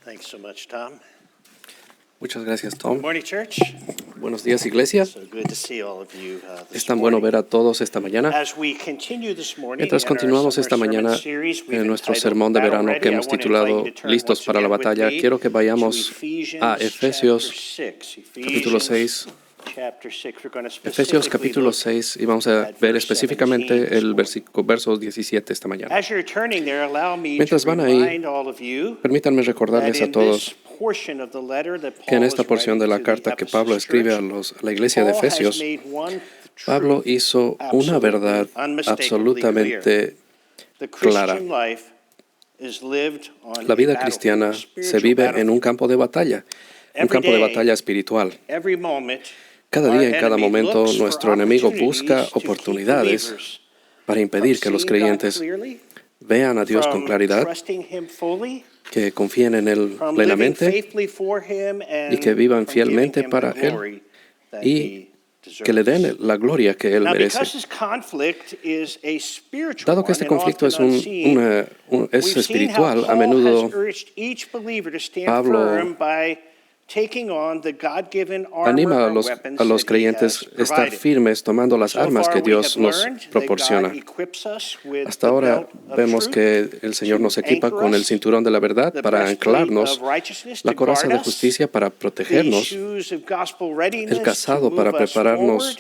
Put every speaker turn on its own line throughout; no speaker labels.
Thanks so much, Tom.
Muchas gracias,
Good
Tom.
morning, church.
Buenos días, iglesia.
So good to see all of you this
Es tan bueno
morning.
ver a todos esta mañana.
As we continue this morning
Mientras
in our
continuamos
summer
esta mañana
sermon series, we've
en nuestro
entitled
sermón de
Battle
verano
Ready.
que
I
hemos
want to invite
titulado
you to turn
Listos
once
para la
again with
batalla,
me
quiero que
to
vayamos a
Ephesians
Efesios capítulo 6.
Chapter 6. We're going to
Efesios
specifically
capítulo
look
6 y vamos a
at
ver
verse 17
específicamente el
this morning.
verso 17 esta mañana.
As you're turning there, allow me to
Mientras van ahí,
remind all of you
permítanme
that
recordarles a
in
todos
this portion of the letter that
que en
Paul
esta
is
porción de
writing
la
to the
carta que Pablo
Ephesus
escribe a
church,
la iglesia de
Paul has
Efesios,
made one
Pablo
truth
hizo una
absolutely,
verdad
unmistakably
absolutamente
clear. The
clara.
Christian life is lived on
La vida
a
cristiana
battlefield,
se
spiritual
vive en un
battlefield.
campo de batalla, un
Every
campo de
day,
batalla espiritual.
every moment,
Cada
our
día, en cada
enemy
momento,
looks for
nuestro enemigo busca
opportunities to keep
oportunidades
believers
para
from
impedir que los
seeing God
creyentes
clearly,
vean a Dios con
from
claridad,
trusting Him fully,
que confíen en Él
from living
plenamente
faithfully for Him,
y que
and
vivan
from giving
fielmente
Him the
para Él
glory that
y
He
que le den
deserves.
la gloria que Él
Now,
merece.
because this conflict is a spiritual
Dado que
one
este
and
conflicto
often
es,
unseen,
es
we've seen how
espiritual, a
Paul
menudo
has urged each believer to stand
Pablo
firm by taking on the God-given armor
anima
or
a
weapons
los
that He
creyentes
has
a estar
provided.
firmes tomando las
So
armas
far,
que
we
Dios
have
nos
learned that
proporciona.
God equips us with
Hasta
the
ahora
belt of
vemos
truth
que el Señor
to
nos equipa
anchor
con el
us,
cinturón de la verdad
the
para
breastplate
anclarnos,
of righteousness
la
to
coraza
guard
de
us,
justicia para
the
protegernos,
shoes of gospel
el
readiness to
calzado para
move us forward,
prepararnos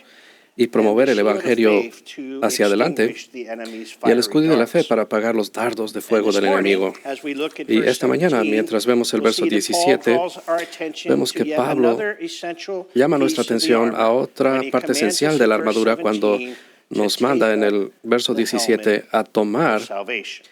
y
and the
promover el
shield of
Evangelio
faith to
hacia adelante,
extinguish the enemy's
y el
fiery
escudo de la fe
darts.
para apagar los dardos de
And
fuego
this
del
morning,
enemigo.
as we look at
Y
verse
esta mañana,
17,
mientras vemos el
we'll
verso
see that Paul
17,
draws our attention
vemos
to
que
yet
Pablo
another essential
llama nuestra
piece of the
atención a
armor
otra
when he
parte
commands
esencial
us
de
in
la
verse
armadura cuando
17
nos
to
manda
take
en
up
el verso
the
17
helmet
a tomar
of salvation.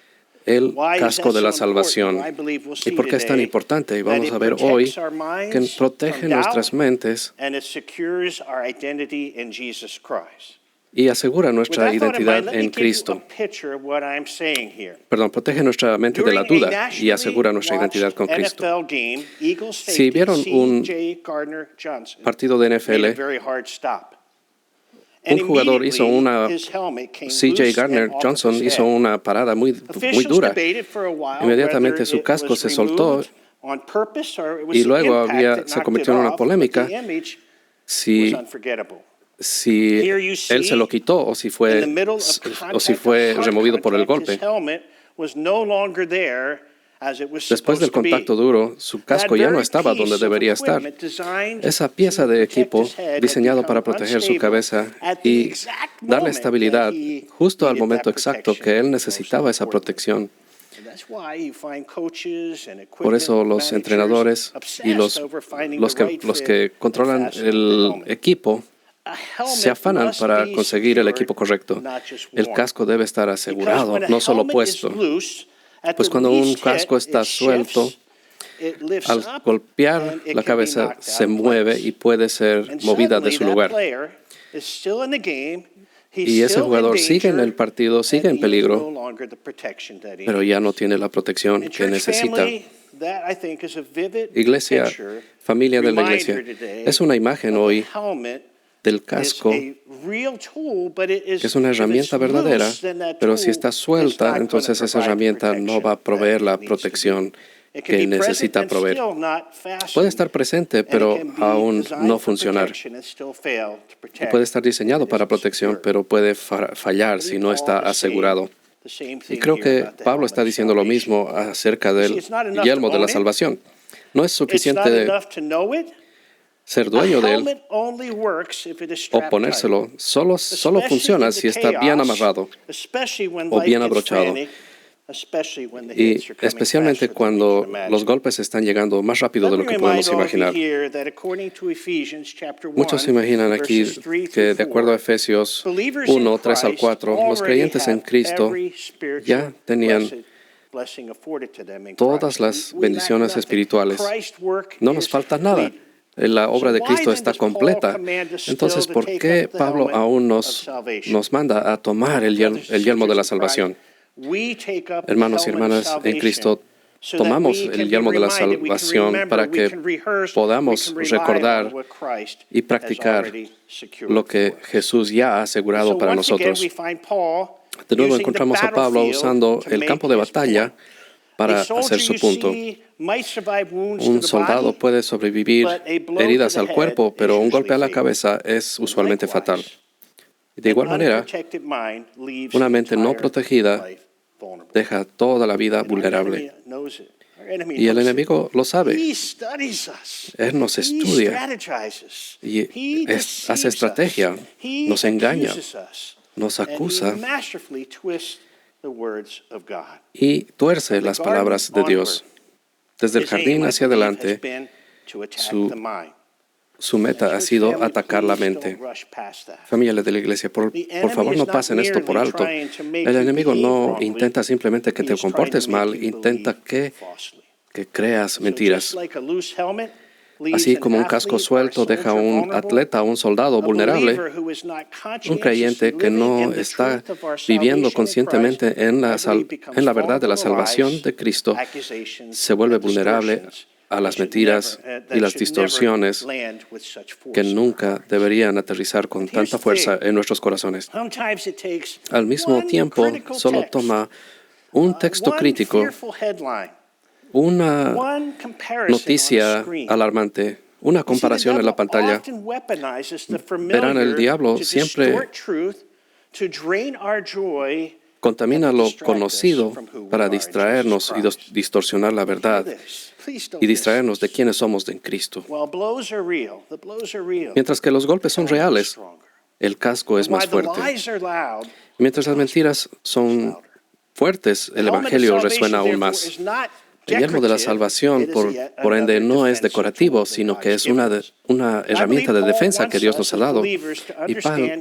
el
Why is
casco
that
de
so
la
important?
salvación.
Well, I believe we'll
¿Y
see
por qué es tan
today
importante? Y
that
vamos
it
a ver hoy
protects our
que
minds
protege
from
nuestras
doubt
mentes
and it secures our identity in Jesus Christ.
y asegura
With
nuestra
that thought in mind,
identidad
let me
en
give you a
Cristo.
picture of what I'm saying here.
Perdón, protege nuestra mente de la
During a
duda y
nationally
asegura nuestra identidad
watched
con Cristo.
NFL game, Eagles
Si
safety
vieron un
C.J. Gardner-Johnson
partido de
made a
NFL,
very hard stop. And
un jugador hizo
immediately, his helmet came
C.J.
loose and
Gardner
off of
Johnson
his
hizo
head.
una parada muy
Officials
dura.
debated for a while
Inmediatamente
whether
su
it
casco
was
se soltó
removed on purpose or it was
y
the
luego
impact that
se
knocked it
convirtió en una
off, but
polémica
the image was
si
unforgettable.
si
Here you
él se lo
see,
quitó o si
in the
fue
middle of
o si
contact,
fue
of hard
removido por el
contact, his
golpe.
helmet was no longer there as it was
Después del
supposed to be.
contacto duro, su casco
That
ya no
very
estaba donde
piece of
debería estar.
equipment designed
Esa pieza
to
de
protect
equipo
his head had
diseñado para
become
proteger su
unstable
cabeza
at the
y
exact
darle
moment
estabilidad
that he
justo al
needed
momento
that
exacto que
protection
él
most
necesitaba esa
importantly.
protección.
And that's why you find coaches and
Por eso
equipment
los
managers
entrenadores y
obsessed over finding
los
the right
los
fit
que
and
controlan
fastening the
el
helmet.
equipo
A
se
helmet
afanan
must
para
be
conseguir el
secured,
equipo correcto.
not just
El
worn.
casco debe estar
Because
asegurado,
when a
no solo
helmet is
puesto.
loose, at
Pues
the
cuando un
least
casco
hit,
está
it
suelto,
shifts, it lifts
al
up,
golpear
and it
la
can be
cabeza
knocked
se
out of
mueve
place.
y puede ser
And
movida de
suddenly
su
that
lugar.
player is still in the game, he's
Y ese
still in
jugador sigue en el
danger,
partido, sigue
and
en
he has no
peligro,
longer the protection that he
pero ya no
needs.
tiene la protección
And
que
church
necesita.
family, that I think is a vivid
Iglesia,
picture,
familia de la iglesia,
reminder today
es una imagen
of the
hoy
helmet
del
is
casco,
a real tool, but it is,
que es una
if it's
herramienta verdadera,
loose, then that
pero si
tool
está
is
suelta,
not going to
entonces esa
provide the
herramienta no va a
protection
proveer
that
la
it needs to be.
protección
It can
que
be present
necesita
and
proveer.
still not
Puede
fastened,
estar presente,
and it
pero
can be
aún
designed
no
for
funcionar.
protection and still fail to
Y
protect
puede estar
if
diseñado
it
para
isn't
protección,
secure.
pero puede
I
fallar
believe
si no
Paul
está
is saying
asegurado.
the same
Y
thing
creo
here
que
about the
Pablo
helmet
está
of
diciendo lo
salvation.
mismo acerca
You see,
del
it's not enough
yelmo
to
de la
own it.
salvación. No es
It's not
suficiente
enough to know it.
ser
A
dueño de él
helmet only works if it is
o
strapped tight.
ponérselo. Solo
Especially
funciona
in
si
the
está bien
chaos,
amarrado
especially when
o
life
bien
gets
abrochado.
frantic, especially when the
Y
hits are coming
especialmente
faster than we
cuando
can imagine.
los golpes están llegando más rápido de
Let
lo
me
que
remind
podemos
all of you
imaginar.
here that according to Ephesians chapter 1,
Muchos se imaginan aquí
verses 3
que
through
de acuerdo a
4,
Efesios
believers in
1, 3 al
Christ
4, los
already
creyentes en
have
Cristo
every spiritual
ya tenían
blessing afforded to them in
todas
Christ.
las
We lack
bendiciones
nothing.
espirituales.
Christ's work
No nos
is
falta nada.
complete.
La obra
So
de
why
Cristo
then
está
does Paul
completa.
command us still
Entonces,
to
¿por
take
qué
up the
Pablo
helmet
aún
of salvation?
nos manda a tomar el
Brothers and
yelmo de la
sisters in Christ,
salvación?
we take up the
Hermanos y
helmet of
hermanas, en
salvation
Cristo
so that
tomamos
we can
el
be
yelmo de la
reminded, we can
salvación
remember,
para
we
que
can rehearse,
podamos
we can rely
recordar
on what Christ
y
has
practicar
already secured
lo que
for us.
Jesús ya ha asegurado
So
para
once again,
nosotros.
we find Paul
De nuevo
using the
encontramos a Pablo
battlefield
usando
to
el
make
campo de
his
batalla
point.
para hacer su punto. Un soldado puede sobrevivir heridas al cuerpo, pero un golpe a la cabeza es usualmente fatal. De igual manera, una mente no protegida deja toda la vida vulnerable. Y el enemigo lo sabe. Él nos estudia y hace estrategia, nos engaña, nos acusa y tuerce las palabras de Dios. Desde el jardín hacia adelante, su meta ha sido atacar la mente. Familia de la iglesia, por favor no pasen esto por alto. El enemigo no intenta simplemente que te comportes mal, intenta que creas mentiras. Así como un casco suelto deja a un atleta, a un soldado vulnerable, un creyente que no está viviendo conscientemente en la verdad de la salvación de Cristo se vuelve vulnerable a las mentiras y las distorsiones que nunca deberían aterrizar con tanta fuerza en nuestros corazones. Al mismo tiempo, solo toma un texto crítico, una noticia alarmante, una comparación en la pantalla. Verán, el diablo siempre contamina lo conocido para distraernos y distorsionar la verdad y distraernos de quiénes somos en Cristo. Mientras que los golpes son reales, el casco es más fuerte. Mientras las mentiras son fuertes, el Evangelio resuena aún más. El yelmo de la salvación, por ende, no es decorativo, sino que es una herramienta de defensa que Dios nos ha dado. Y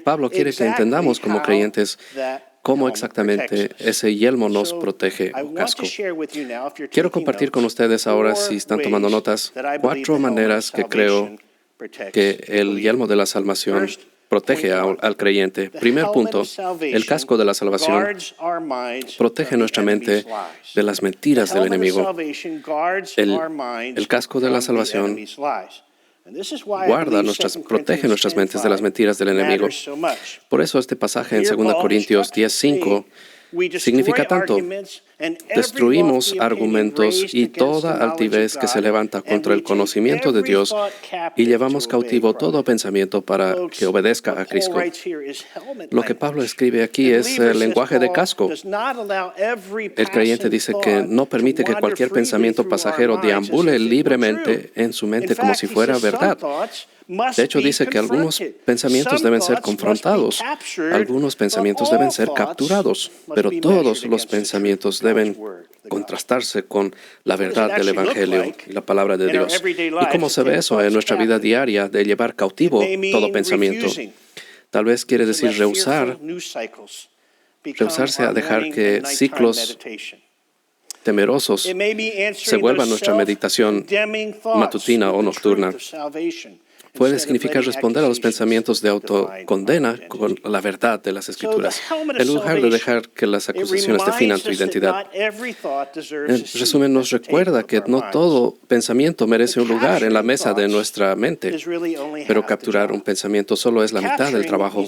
Pablo quiere que entendamos como creyentes cómo exactamente ese yelmo nos protege o casco. Quiero compartir con ustedes ahora, si están tomando notas, 4 maneras que creo que el yelmo de la salvación protege al creyente. Primer punto, el casco de la salvación protege nuestra mente de las mentiras del enemigo. El casco de la salvación protege nuestras mentes de las mentiras del enemigo. Por eso este pasaje en 2 Corintios 10:5 significa tanto. Destruimos argumentos y toda altivez que se levanta contra el conocimiento de Dios y llevamos cautivo todo pensamiento para que obedezca a Cristo. Lo que Pablo escribe aquí es el lenguaje de casco. El creyente dice que no permite que cualquier pensamiento pasajero deambule libremente en su mente como si fuera verdad. De hecho, dice que algunos pensamientos deben ser confrontados, algunos pensamientos deben ser capturados, pero todos los pensamientos deben contrastarse con la verdad del Evangelio y la palabra de Dios. ¿Y cómo se ve eso en nuestra vida diaria de llevar cautivo todo pensamiento? Tal vez quiere decir rehusarse a dejar que ciclos temerosos se vuelvan nuestra meditación matutina o nocturna. Puede significar responder a los pensamientos de autocondena con la verdad de las Escrituras, en lugar de dejar que las acusaciones definan tu identidad. En resumen, nos recuerda que no todo pensamiento merece un lugar en la mesa de nuestra mente, pero capturar un pensamiento solo es la mitad del trabajo.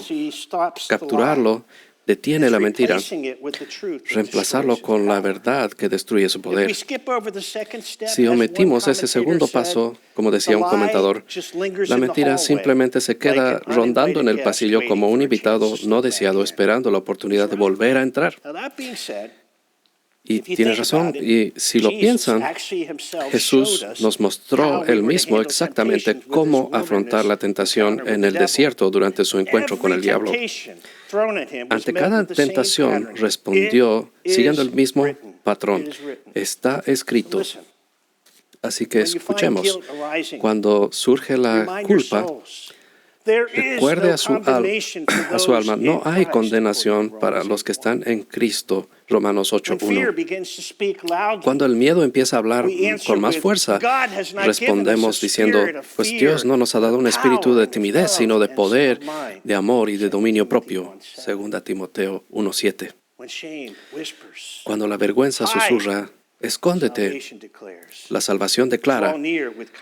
Capturarlo detiene la mentira, reemplazarlo con la verdad que destruye su poder. Si omitimos ese segundo paso, como decía un comentador, la mentira simplemente se queda rondando en el pasillo como un invitado no deseado esperando la oportunidad de volver a entrar. Y tiene razón, y si lo piensan, Jesús nos mostró él mismo exactamente cómo afrontar la tentación en el desierto durante su encuentro con el diablo. Ante cada tentación respondió siguiendo el mismo patrón. Está escrito. Así que escuchemos. Cuando surge la culpa, recuerde a su alma, no hay condenación para los que están en Cristo. Romanos 8:1. Cuando el miedo empieza a hablar con más fuerza, respondemos diciendo, pues Dios no nos ha dado un espíritu de timidez, sino de poder, de amor y de dominio propio. 2 Timoteo 1:7. Cuando la vergüenza susurra, escóndete. La salvación declara,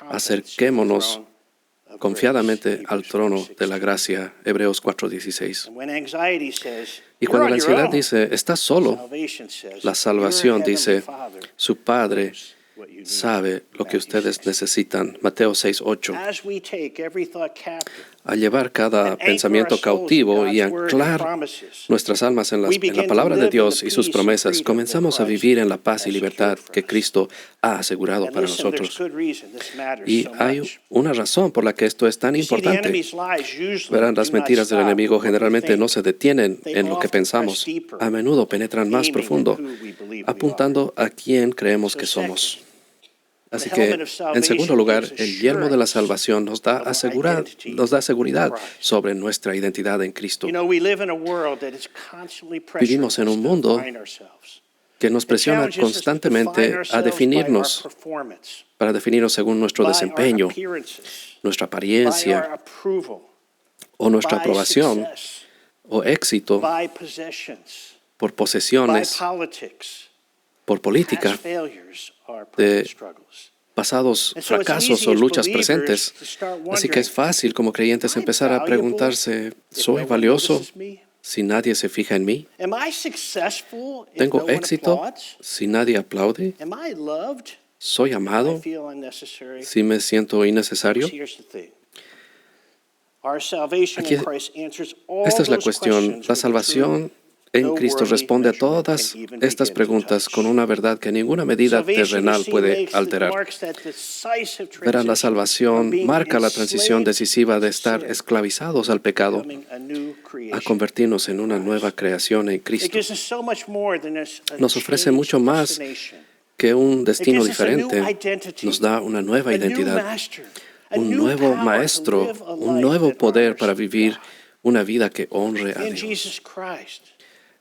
acerquémonos confiadamente al trono de la gracia, Hebreos 4:16.
And when anxiety says,
Y
"You're
cuando
on
la
your
ansiedad
own",
dice, estás solo,
salvation says,
la salvación
"Your
dice,
heavenly Father
su Padre
knows what you need."
sabe lo que
Matthew
ustedes
6.
necesitan. Mateo 6:8.
As we take every thought captive
Al llevar cada
and anchor
pensamiento
our souls in
cautivo y
God's word and
anclar
promises,
nuestras almas en
we
la
begin to
palabra de
live in
Dios
the
y sus
peace and
promesas,
freedom
comenzamos
that
a vivir en la
Christ
paz y
has
libertad
secured for
que
us.
Cristo ha asegurado
And
para
listen, there's
nosotros.
good reason this matters
Y
so
hay
much.
una razón por la que esto es tan
You see, the
importante.
enemy's lies usually
Verán,
do
las
not
mentiras del
stop
enemigo
with what we
generalmente no
think.
se detienen
They
en lo que
often press
pensamos.
deeper,
A menudo penetran más
aiming at
profundo,
who we believe we are.
apuntando a quién creemos
So
que
second,
somos.
the
Así que,
helmet of
en segundo
salvation
lugar,
gives
el yelmo de la
assurance
salvación nos da
of our identity
seguridad
in Christ.
sobre nuestra identidad en Cristo.
You know, we live in a world that is constantly
Vivimos en
pressuring us
un
to
mundo
define ourselves.
que nos
It
presiona
challenges us to define
constantemente a
ourselves by our
definirnos,
performance,
para definirnos según nuestro
by our
desempeño,
appearances,
nuestra
by our
apariencia
approval,
o nuestra
by
aprobación
success,
o éxito,
by possessions,
por
by
posesiones,
politics,
por política,
past failures, or
de
present struggles.
pasados
And so it's
fracasos
easy
o
as
luchas
believers
presentes.
to start
Así que es
wondering,
fácil como creyentes
"Am I
empezar a
valuable
preguntarse,
if
¿soy
no one
valioso
notices me?
si nadie se fija en mí?
Am I successful if
¿Tengo
no one
éxito
applauds?
si nadie aplaude?
Am I loved
¿Soy
if I
amado
feel unnecessary?"
si me siento innecesario?
Here's the thing. Our salvation
Aquí-
in Christ answers all
Esta es la
those
cuestión.
questions
La
with a truth
salvación en
no
Cristo
worldly
responde a
measurement
todas
can even
estas
begin to
preguntas
touch.
con una verdad que ninguna medida
Salvation,
terrenal
you see,
puede alterar.
marks that decisive
Verán, la
transition
salvación
from being
marca la transición
enslaved
decisiva de
to
estar
sin,
esclavizados al pecado
becoming a new
a
creation
convertirnos en
in
una
Christ.
nueva creación en
It
Cristo.
gives us so much more than a
Nos ofrece
changed
mucho más
destination.
que un
It
destino
gives us a new
diferente.
identity,
Nos da una nueva
a new
identidad,
master, a
un
new
nuevo
power to
maestro,
live a
un
life
nuevo
that
poder
honors
para vivir
God.
una vida que honre a
In
Dios.
Jesus Christ,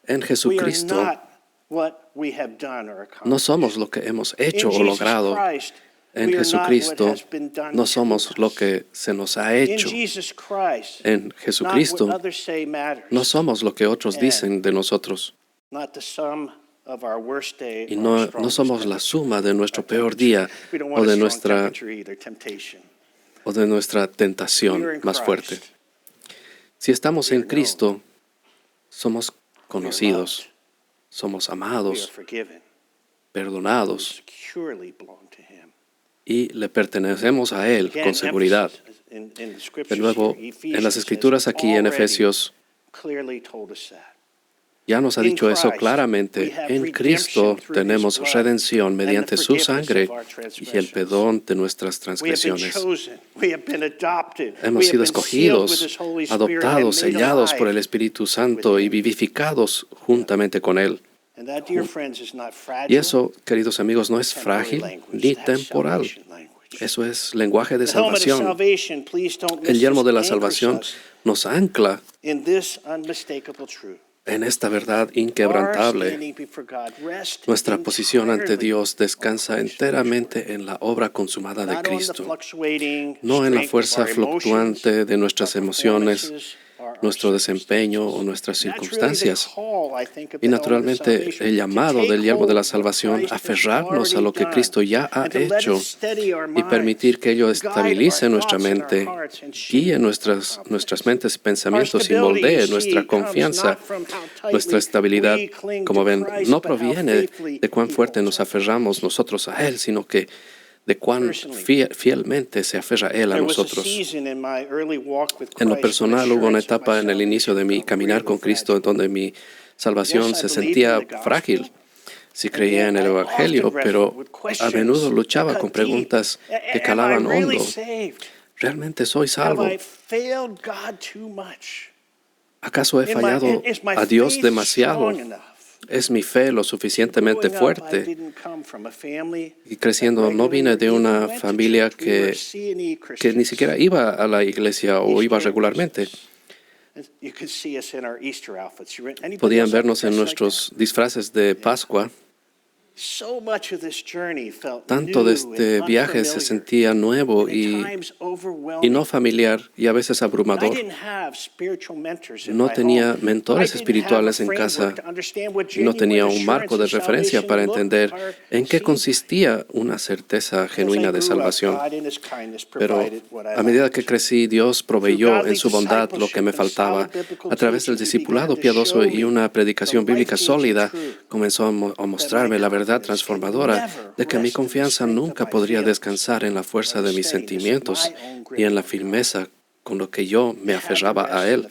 En
we are
Jesucristo
not what we have done or
no
accomplished.
somos lo que hemos hecho
In
o
Jesus
logrado.
Christ,
En
we are not
Jesucristo
what has been done
no
to
somos
us.
lo que se nos ha
In
hecho.
Jesus Christ,
En
not
Jesucristo
what others say matters,
no somos lo que otros dicen de nosotros.
not the sum of our worst day
Y
or our
no
strongest
somos la
temperature.
suma de nuestro
Our
peor
temperature.
día
We don't
o
want a
de
strong
nuestra,
temperature either, temptation.
o de nuestra
We are
tentación
in
más fuerte.
Christ.
Si estamos
We
en
are
Cristo, somos
We are
conocidos,
loved.
somos
We are
amados,
forgiven. We
perdonados
securely belong to Him.
y le pertenecemos a Él
Again,
con seguridad.
emphasis in the
De
scriptures
nuevo,
here,
en
Ephesians
las Escrituras
has
aquí en
already
Efesios
clearly told us that.
ya nos ha
In
dicho eso
Christ,
claramente.
we have
En Cristo
redemption through
tenemos
His blood
redención
and the
mediante su
forgiveness
sangre
of our
y el
transgressions.
perdón de nuestras
We have been
transgresiones.
chosen. We have been adopted.
Hemos
We
sido
have been sealed with
escogidos,
His Holy Spirit
adoptados,
and made
sellados por el
alive.
Espíritu Santo y vivificados juntamente con Él.
And that, dear friends, is not fragile.
Y eso, queridos amigos, no es
temporary
frágil
language.
ni
That's
temporal.
salvation language.
Eso es lenguaje de
The helmet of
salvación.
salvation, please don't miss
El yelmo
this,
de la
anchors
salvación
us
nos ancla
in this unmistakable truth.
en esta verdad
Our
inquebrantable.
standing before God rests
Nuestra posición ante
entirely
Dios descansa
on Christ.
enteramente en la obra consumada de
Not on the
Cristo,
fluctuating
no en la
strength of
fuerza
our emotions,
fluctuante de nuestras
our
emociones,
performances, or our
nuestro desempeño o
circumstances.
nuestras
That's really the
circunstancias.
call, I think, of
Y
the helmet of
naturalmente
salvation,
el
to
llamado
take
del yelmo de
hold
la
of what
salvación,
Christ has
aferrarnos a
already
lo que
done,
Cristo ya ha
and to let
hecho
it steady our
y permitir que ello
minds, guide
estabilice
our
nuestra
thoughts and our
mente,
hearts, and shape
guíe
our
nuestras
confidence.
mentes y
Our
pensamientos y
stability,
moldee
you see,
nuestra
comes
confianza.
not from how tightly
Nuestra estabilidad,
we cling
como
to
ven,
Christ,
no
but how
proviene
faithfully
de cuán
He
fuerte
holds
nos
us.
aferramos nosotros a Él, sino que de cuán
Personally,
fielmente se aferra Él a
there was a
nosotros.
season in my early walk with
En lo
Christ when
personal hubo una
assurance of my
etapa en el inicio de mi
salvation felt
caminar con
really
Cristo en
fragile.
donde mi salvación
Yes, I
se
believed in
sentía
the gospel,
frágil. Sí
and
creía
yet
en el
I
Evangelio,
often
pero
wrestled with
a
questions
menudo
that
luchaba
cut
con
deep.
preguntas que
Am I
calaban
really
hondo.
saved?
¿Realmente soy
Have
salvo?
I failed God too much?
¿Acaso he fallado
Is my
a Dios
faith
demasiado?
strong enough?
¿Es mi fe lo suficientemente
Growing up, I
fuerte?
didn't come from a family
Y creciendo no vine de una familia que ni siquiera iba a la iglesia o iba regularmente. Podían vernos en nuestros disfraces de Pascua. Tanto de este viaje se sentía nuevo y no familiar y a veces abrumador. No tenía mentores espirituales en casa y no tenía un marco de referencia para entender en qué consistía una certeza genuina de salvación. Pero a medida que crecí, Dios proveyó en su bondad lo que me faltaba. A través del discipulado piadoso y una predicación bíblica sólida, comenzó a mostrarme la verdad transformadora de que mi confianza nunca podría descansar en la fuerza de mis sentimientos y en la firmeza con lo que yo me aferraba a Él.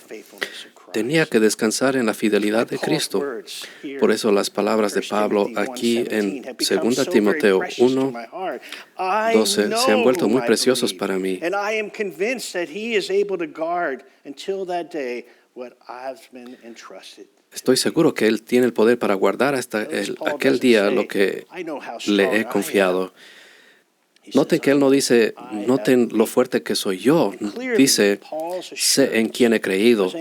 Tenía que descansar en la fidelidad de Cristo. Por eso las palabras de Pablo aquí en 2 Timoteo 1:12 se han vuelto muy preciosas para mí. Estoy seguro que Él tiene el poder para guardar hasta aquel día lo que le he confiado. Noten que Él no dice, noten lo fuerte que soy yo. Dice, sé en quién he creído.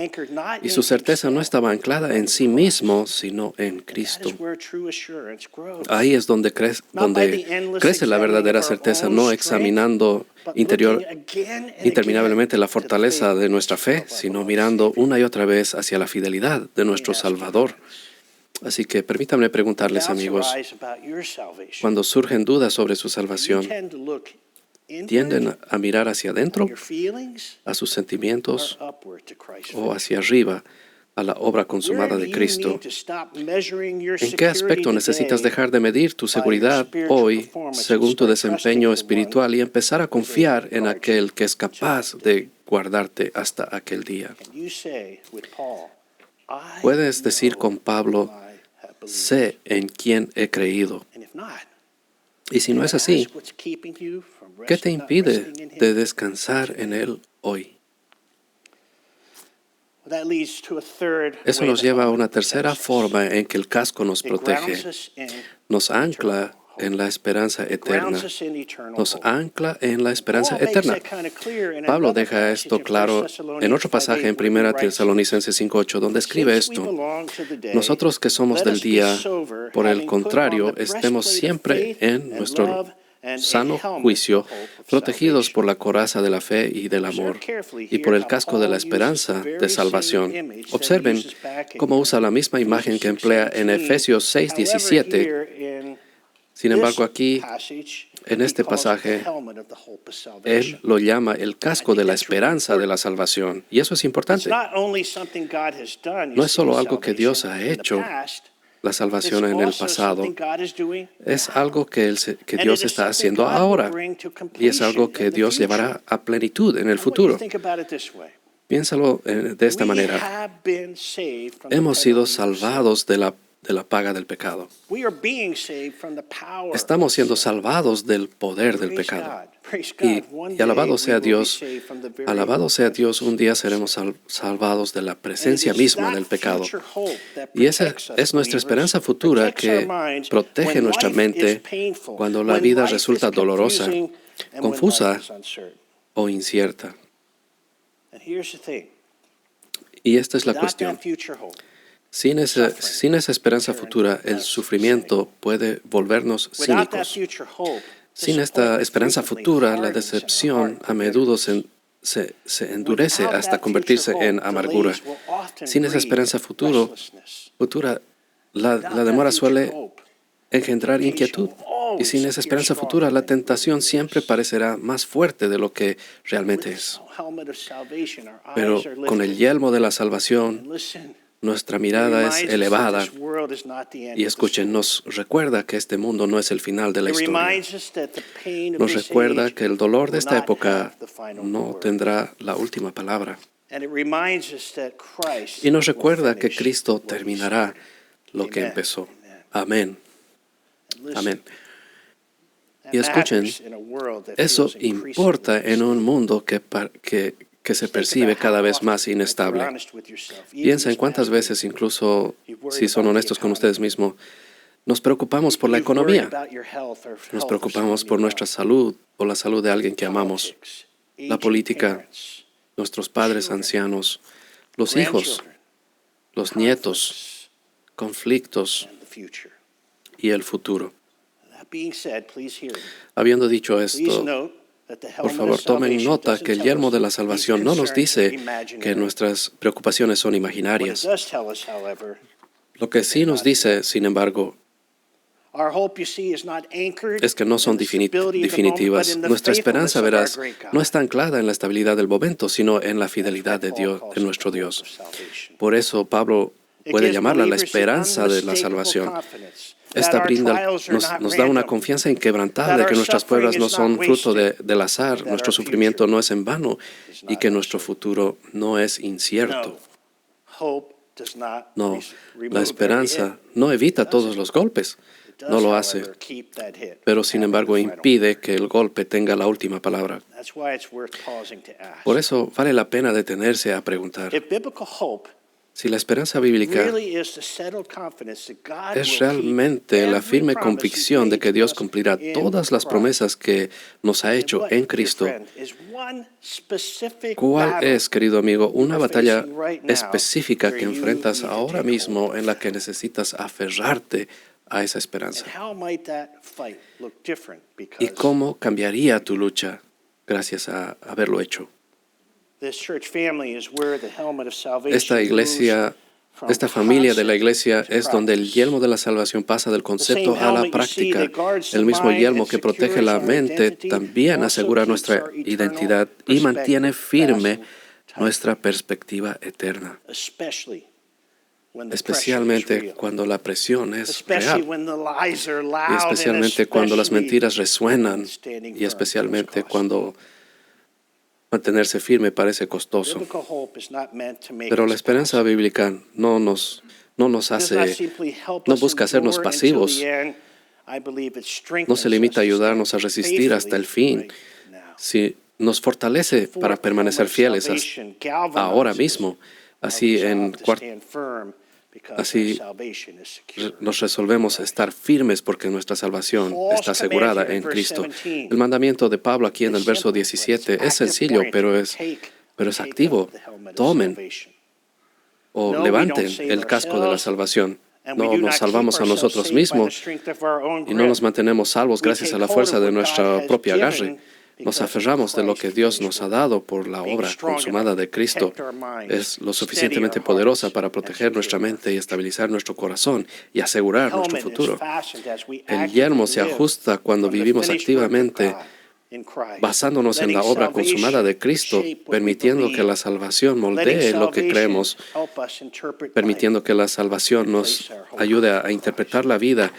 Y su certeza no estaba anclada en sí mismo, sino en Cristo. Ahí es donde crece la verdadera certeza, no examinando interminablemente la fortaleza de nuestra fe, sino mirando una y otra vez hacia la fidelidad de nuestro Salvador. Así que permítanme preguntarles, amigos, cuando surgen dudas sobre su salvación, ¿tienden a mirar hacia adentro, a sus sentimientos, o hacia arriba, a la obra consumada de Cristo? ¿En qué aspecto necesitas dejar de medir tu seguridad hoy según tu desempeño espiritual y empezar a confiar en aquel que es capaz de guardarte hasta aquel día? Puedes decir con Pablo, sé en quién he creído. Y si no es así, ¿qué te impide de descansar en Él hoy? Eso nos lleva a una tercera forma en que el casco nos protege. Nos ancla en la esperanza eterna. Nos ancla en la esperanza eterna. Pablo deja esto claro en otro pasaje en 1 Tesalonicenses 5:8, donde escribe esto: nosotros que somos del día, por el contrario, estemos siempre en nuestro sano juicio, protegidos por la coraza de la fe y del amor, y por el casco de la esperanza de salvación. Observen cómo usa la misma imagen que emplea en Efesios 6:17. Sin embargo, aquí, en este pasaje, Él lo llama el casco de la esperanza de la salvación. Y eso es importante. No es solo algo que Dios ha hecho, la salvación en el pasado. Es algo que Dios está haciendo ahora. Y es algo que Dios llevará a plenitud en el futuro. Piénsalo de esta manera. Hemos sido salvados de la paga del pecado. Estamos siendo salvados del poder del pecado. Y alabado sea Dios, un día seremos salvados de la presencia misma del pecado. Y esa es nuestra esperanza futura que protege nuestra mente cuando la vida resulta dolorosa, confusa o incierta. Y esta es la cuestión. Sin esa esperanza futura, el sufrimiento puede volvernos cínicos. Sin esta esperanza futura, la decepción a menudo se endurece hasta convertirse en amargura. Sin esa esperanza futura, la demora suele engendrar inquietud. Y sin esa esperanza futura, la tentación siempre parecerá más fuerte de lo que realmente es. Pero con el yelmo de la salvación, nuestra mirada es elevada y escuchen, nos recuerda que este mundo no es el final de la historia. Nos recuerda que el dolor de esta época no tendrá la última palabra. Y nos recuerda que Cristo terminará lo que empezó. Amén. Amén. Y escuchen, eso importa en un mundo que se percibe cada vez más inestable. Piensa en cuántas veces, incluso si son honestos con ustedes mismos, nos preocupamos por la economía, nos preocupamos por nuestra salud o la salud de alguien que amamos, la política, nuestros padres ancianos, los hijos, los nietos, conflictos y el futuro. Habiendo dicho esto, por favor, tomen nota que el yelmo de la salvación no nos dice que nuestras preocupaciones son imaginarias. Lo que sí nos dice, sin embargo, es que no son definitivas. Nuestra esperanza, verás, no está anclada en la estabilidad del momento, sino en la fidelidad de Dios, de nuestro Dios. Por eso Pablo puede llamarla la esperanza de la salvación. Esta nos da una confianza inquebrantable que nuestras pruebas no son fruto del azar, nuestro sufrimiento no es en vano y que nuestro futuro no es incierto. No, la esperanza no evita todos los golpes, no lo hace, pero sin embargo impide que el golpe tenga la última palabra. Por eso vale la pena detenerse a preguntar: si la esperanza bíblica es realmente la firme convicción de que Dios cumplirá todas las promesas que nos ha hecho en Cristo, ¿cuál es, querido amigo, una batalla específica que enfrentas ahora mismo en la que necesitas aferrarte a esa esperanza? ¿Y cómo cambiaría tu lucha gracias a haberlo hecho? Esta familia de la iglesia es donde el yelmo de la salvación pasa del concepto a la práctica. El mismo yelmo que protege la mente también asegura nuestra identidad y mantiene firme nuestra perspectiva eterna, especialmente cuando la presión es real, y especialmente cuando las mentiras resuenan, y especialmente cuando mantenerse firme parece costoso. Pero la esperanza bíblica no busca hacernos pasivos, no se limita a ayudarnos a resistir hasta el fin, nos fortalece para permanecer fieles ahora mismo. Así nos resolvemos estar firmes porque nuestra salvación está asegurada en Cristo. El mandamiento de Pablo aquí en el verso 17 es sencillo, pero es activo. Tomen o levanten el casco de la salvación. No nos salvamos a nosotros mismos y no nos mantenemos salvos gracias a la fuerza de nuestra propia agarre. Nos aferramos de lo que Dios nos ha dado por la obra consumada de Cristo. Es lo suficientemente poderosa para proteger nuestra mente y estabilizar nuestro corazón y asegurar nuestro futuro. El yelmo se ajusta cuando vivimos activamente basándonos en la obra consumada de Cristo, permitiendo que la salvación moldee lo que creemos, permitiendo que la salvación nos ayude a interpretar la vida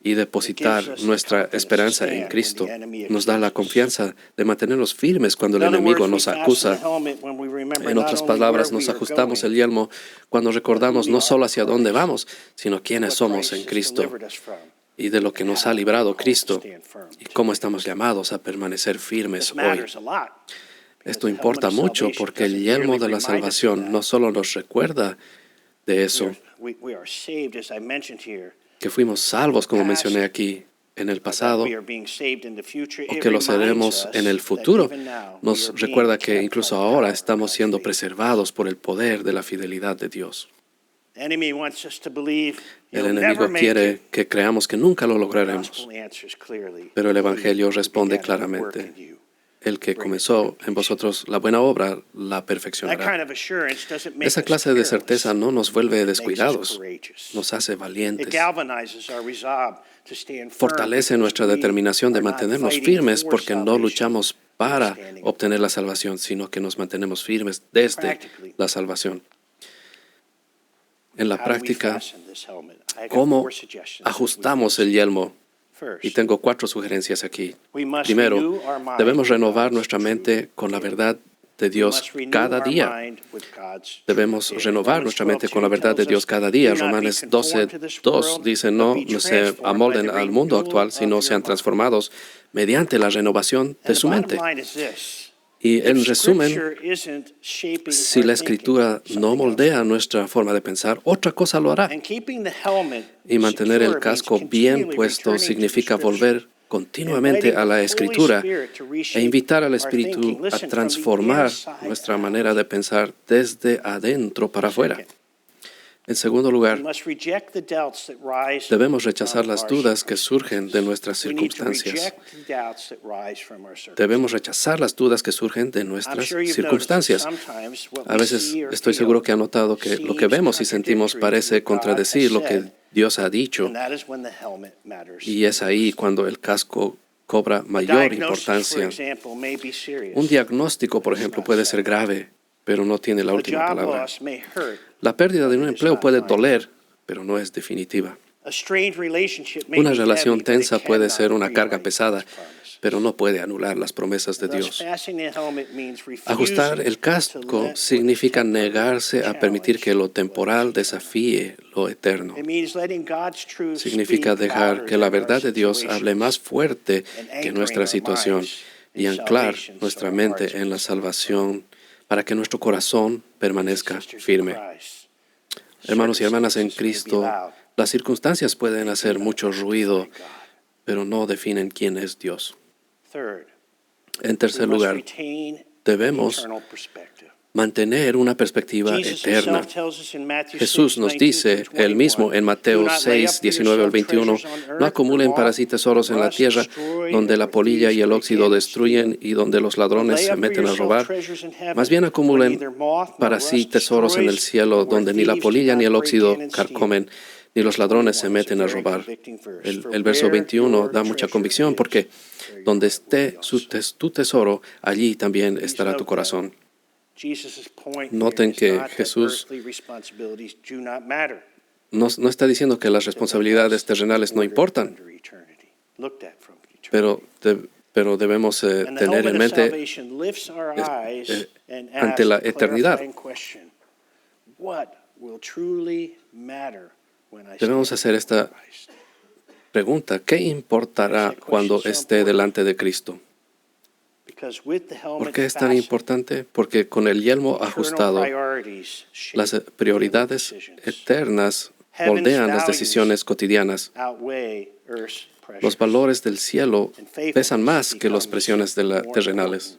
y depositar nuestra esperanza en Cristo. Nos da la confianza de mantenernos firmes cuando el enemigo nos acusa. En otras palabras, nos ajustamos el yelmo cuando recordamos no solo hacia dónde vamos, sino quiénes somos en Cristo y de lo que nos ha librado Cristo y cómo estamos llamados a permanecer firmes hoy. Esto importa mucho porque el yelmo de la salvación no solo nos recuerda de eso, que fuimos salvos, como mencioné aquí, en el pasado, o que lo seremos en el futuro. Nos recuerda que incluso ahora estamos siendo preservados por el poder de la fidelidad de Dios. El enemigo quiere que creamos que nunca lo lograremos, pero el Evangelio responde claramente: el que comenzó en vosotros la buena obra la perfeccionará. Esa clase de certeza no nos vuelve descuidados, nos hace valientes. Fortalece nuestra determinación de mantenernos firmes porque no luchamos para obtener la salvación, sino que nos mantenemos firmes desde la salvación. En la práctica, ¿cómo ajustamos el yelmo? Y tengo 4 sugerencias aquí. Primero, debemos renovar nuestra mente con la verdad de Dios cada día. Debemos renovar nuestra mente con la verdad de Dios cada día. Romanos 12:2 dice: no se amolden al mundo actual, sino sean transformados mediante la renovación de su mente. Y en resumen, si la Escritura no moldea nuestra forma de pensar, otra cosa lo hará. Y mantener el casco bien puesto significa volver continuamente a la Escritura e invitar al Espíritu a transformar nuestra manera de pensar desde adentro para afuera. En segundo lugar, debemos rechazar las dudas que surgen de nuestras circunstancias. Debemos rechazar las dudas que surgen de nuestras circunstancias. A veces estoy seguro que ha notado que lo que vemos y sentimos parece contradecir lo que Dios ha dicho, y es ahí cuando el casco cobra mayor importancia. Un diagnóstico, por ejemplo, puede ser grave, pero no tiene la última palabra. La pérdida de un empleo puede doler, pero no es definitiva. Una relación tensa puede ser una carga pesada, pero no puede anular las promesas de Dios. Ajustar el casco significa negarse a permitir que lo temporal desafíe lo eterno. Significa dejar que la verdad de Dios hable más fuerte que nuestra situación y anclar nuestra mente en la salvación para que nuestro corazón permanezca firme. Hermanos y hermanas en Cristo, las circunstancias pueden hacer mucho ruido, pero no definen quién es Dios. En tercer lugar, debemos mantener una perspectiva eterna. Jesús nos dice, él mismo en Mateo 6, 19 al 21, no acumulen para sí tesoros en la tierra, donde la polilla y el óxido destruyen y donde los ladrones se meten a robar. Más bien acumulen para sí tesoros en el cielo, donde ni la polilla ni el óxido carcomen, ni los ladrones se meten a robar. El verso 21 da mucha convicción porque donde esté tu tesoro, allí también estará tu corazón. Noten que Jesús no está diciendo que las responsabilidades terrenales no importan, pero debemos tener en mente ante la eternidad. Debemos hacer esta pregunta: ¿qué importará cuando esté delante de Cristo? ¿Por qué es tan importante? Porque con el yelmo ajustado, las prioridades eternas moldean las decisiones cotidianas. Los valores del cielo pesan más que las presiones terrenales.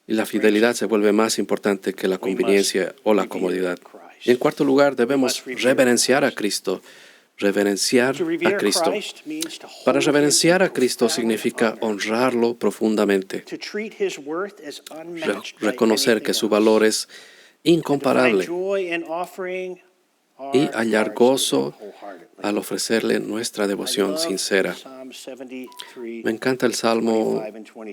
Y la fidelidad se vuelve más importante que la conveniencia o la comodidad. Y en cuarto lugar, debemos reverenciar a Cristo. Reverenciar a Cristo. Para reverenciar a Cristo significa honrarlo profundamente. Reconocer que su valor es incomparable y hallar gozo al ofrecerle nuestra devoción sincera. Me encanta el Salmo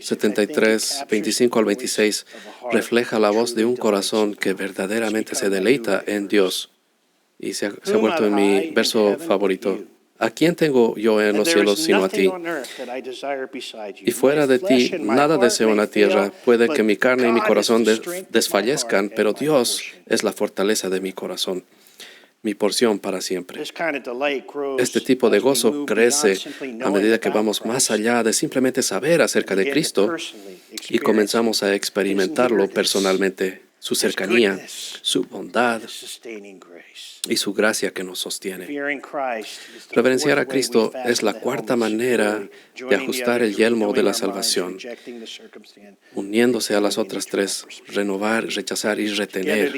73, 25 al 26. Refleja la voz de un corazón que verdaderamente se deleita en Dios. Y se ha vuelto en mi verso favorito. ¿A quién tengo yo en los cielos sino a ti? Y fuera de ti, nada deseo en la tierra. Puede que mi carne y mi corazón desfallezcan, pero Dios es la fortaleza de mi corazón, mi porción para siempre. Este tipo de gozo crece a medida que vamos más allá de simplemente saber acerca de Cristo y comenzamos a experimentarlo personalmente, su cercanía, su bondad y su gracia que nos sostiene. Reverenciar a Cristo es la cuarta manera de ajustar el yelmo de la salvación, uniéndose a las otras tres: renovar, rechazar y retener.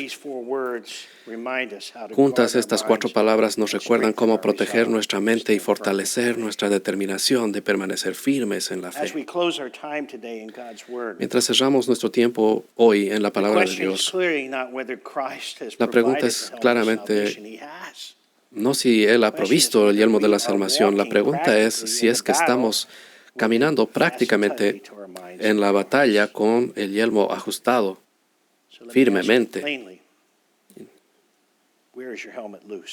Juntas, estas cuatro palabras nos recuerdan cómo proteger nuestra mente y fortalecer nuestra determinación de permanecer firmes en la fe. Mientras cerramos nuestro tiempo hoy en la palabra de Dios, la pregunta es claramente no si Él ha provisto el yelmo de la salvación. La pregunta es si es que estamos caminando prácticamente en la batalla con el yelmo ajustado firmemente.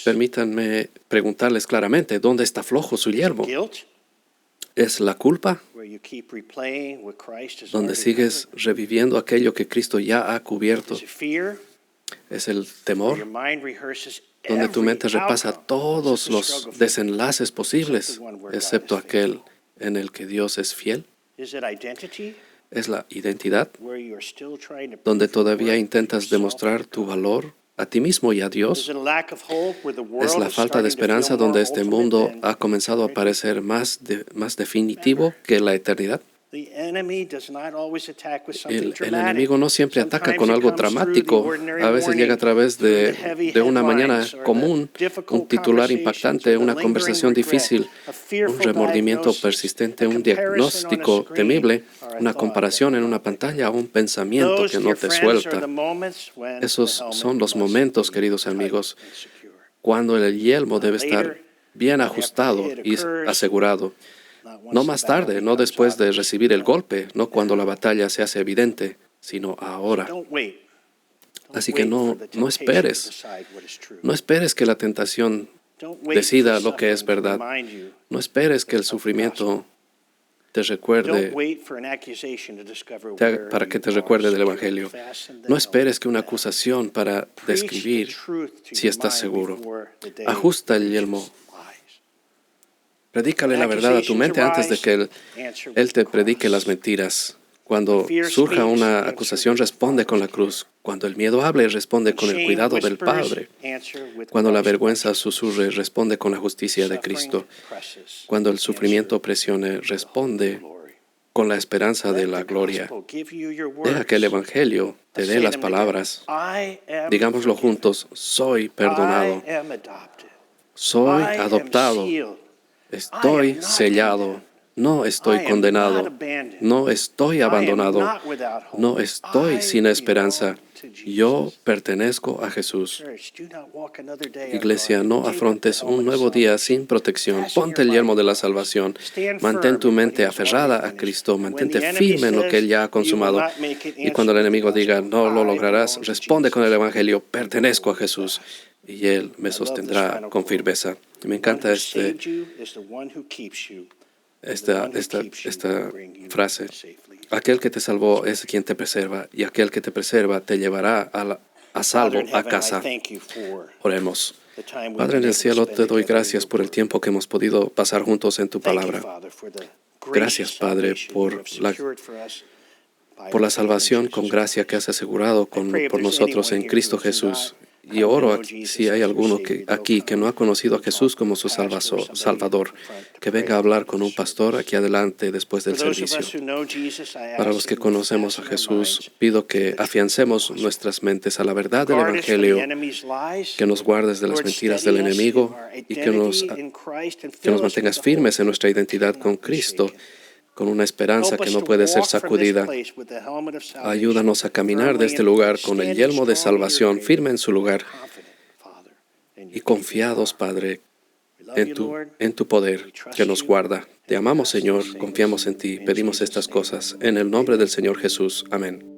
Permítanme preguntarles claramente, ¿dónde está flojo su yelmo? ¿Es la culpa? ¿Donde sigues reviviendo aquello que Cristo ya ha cubierto? ¿Es el temor? Donde tu mente repasa todos los desenlaces posibles, excepto aquel en el que Dios es fiel. ¿Es la identidad? Donde todavía intentas demostrar tu valor a ti mismo y a Dios. ¿Es la falta de esperanza donde este mundo ha comenzado a parecer más definitivo que la eternidad? El enemigo no siempre ataca con algo dramático. A veces llega a través de una mañana común, un titular impactante, una conversación difícil, un remordimiento persistente, un diagnóstico temible, una comparación en una pantalla o un pensamiento que no te suelta. Esos son los momentos, queridos amigos, cuando el yelmo debe estar bien ajustado y asegurado. No más tarde, no después de recibir el golpe, no cuando la batalla se hace evidente, sino ahora. Así que no esperes. No esperes que la tentación decida lo que es verdad. No esperes que el sufrimiento te recuerde, para que te recuerde del Evangelio. No esperes que una acusación para describir si estás seguro. Ajusta el yelmo. Predícale la verdad a tu mente antes de que él te predique las mentiras. Cuando surja una acusación, responde con la cruz. Cuando el miedo hable, responde con el cuidado del Padre. Cuando la vergüenza susurre, responde con la justicia de Cristo. Cuando el sufrimiento presione, responde con la esperanza de la gloria. Deja que el Evangelio te dé las palabras. Digámoslo juntos: soy perdonado. Soy adoptado. Estoy sellado, no estoy condenado, no estoy abandonado, no estoy sin esperanza. Yo pertenezco a Jesús. Iglesia, no afrontes un nuevo día sin protección. Ponte el yelmo de la salvación. Mantén tu mente aferrada a Cristo. Mantente firme en lo que Él ya ha consumado. Y cuando el enemigo diga, no lo lograrás, responde con el Evangelio: pertenezco a Jesús. Y Él me sostendrá con firmeza. Me encanta esta frase. Aquel que te salvó es quien te preserva, y aquel que te preserva te llevará a salvo a casa. Oremos. Padre en el cielo, te doy gracias por el tiempo que hemos podido pasar juntos en tu palabra. Gracias, Padre, por la salvación con gracia que has asegurado por nosotros en Cristo Jesús. Y oro si hay alguno aquí que no ha conocido a Jesús como su Salvador, que venga a hablar con un pastor aquí adelante después del servicio. Para los que conocemos a Jesús, pido que afiancemos nuestras mentes a la verdad del Evangelio, que nos guardes de las mentiras del enemigo y que nos mantengas firmes en nuestra identidad con Cristo, con una esperanza que no puede ser sacudida. Ayúdanos a caminar de este lugar con el yelmo de salvación firme en su lugar y confiados, Padre, en tu poder que nos guarda. Te amamos, Señor, confiamos en ti, pedimos estas cosas en el nombre del Señor Jesús. Amén.